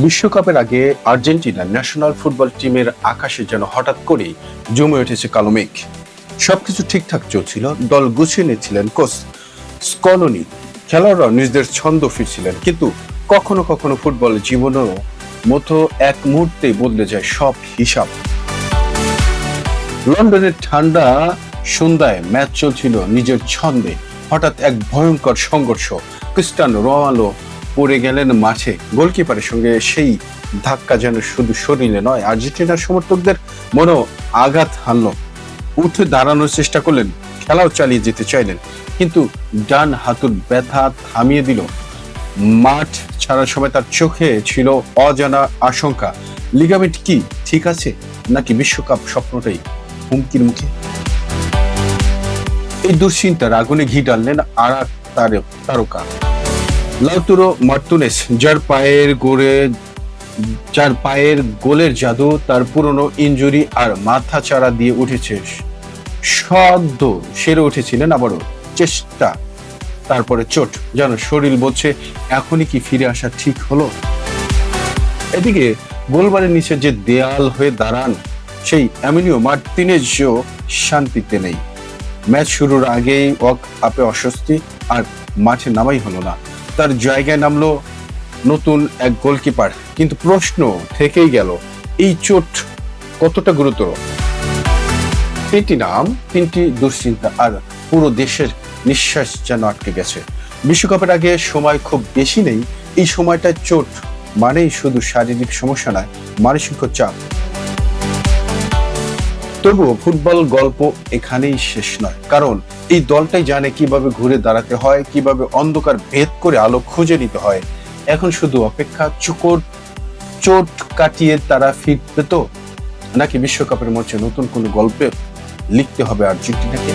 বিশ্বকাপের আগে Argentina national football টিমের আকাশে যেন হঠাৎ করেই জমে উঠেছে কালো মেঘ। সবকিছু ঠিকঠাক চলছিল, দল গুছিয়ে নিচ্ছিলেন কোচ স্কলোনি, খেলোয়াড়রা নিজেদের ছন্দ ফিরছিলেন, কিন্তু কখনো কখনো ফুটবলের জীবনেও মতো এক মুহূর্তেই বদলে যায় সব হিসাব। লন্ডনের ঠান্ডা সন্ধ্যায় ম্যাচ চলছিল নিজের ছন্দে, হঠাৎ এক ভয়ঙ্কর সংঘর্ষ। ক্রিস্টিয়ানো রোনাল্ডো পড়ে গেলেন মাঠে। গোলকিপারের সঙ্গে সেই ধাক্কা যেন শুধু শরীরে নয়, আর্জেন্টিনার সমর্থকদের মনেও আঘাত হানল। উঠে দাঁড়ানোর চেষ্টা করলেন, খেলাও চালিয়ে যেতে চাইলেন, কিন্তু ডান হাঁটুর ব্যথা থামিয়ে দিল। মাঠ ছাড়ার সময় তার চোখে ছিল অজানা আশঙ্কা। লিগামেন্ট কি ঠিক আছে, নাকি বিশ্বকাপ স্বপ্নটাই হুমকির মুখে? এই দুশ্চিন্তার আগুনে ঘি ডাললেন আর এক তারকা, লাউতারো মার্টিনেজ, যার পায়ের গোলের জাদু, তার পুরনো ইনজুরি আর মাথা চাড়া দিয়ে উঠেছে। সদ্য সেরে উঠেছিলেন, আবারও চেষ্টা, তারপরে চোট, যেন শরীর বলছে এখনই কি ফিরে আসা ঠিক হলো। এদিকে গোলবারের নিচে যে দেয়াল হয়ে দাঁড়ান সেই এমিলিও মার্টিনেজও শান্তিতে নেই। ম্যাচ শুরুর আগেই ওয়াক আপে অস্বস্তি, আর মাঠে নামাই হলো না। তার জায়গায় নামলো নতুন এক গোলকিপার, কিন্তু প্রশ্ন থেকেই গেল, এই চোট কতটা গুরুতর? তিনটি নাম, তিনটি দুশ্চিন্তা, আর পুরো দেশের নিঃশ্বাস যেন আটকে গেছে। বিশ্বকাপের আগে সময় খুব বেশি নেই। এই সময়টায় চোট মানেই শুধু শারীরিক সমস্যা নয়, মানসিক চাপ। তবুও ফুটবল গল্প এখানেই শেষ নয়, কারণ এই দলটাই জানে কিভাবে ঘুরে দাঁড়াতে হয়, কিভাবে অন্ধকার ভেদ করে আলো খুঁজে নিতে হয়। এখন শুধু অপেক্ষা, চোট কাটিয়ে তারা ফিরবে তো, নাকি বিশ্বকাপের মঞ্চে নতুন কোনো গল্পে লিখতে হবে আর্জেন্টিনাকে।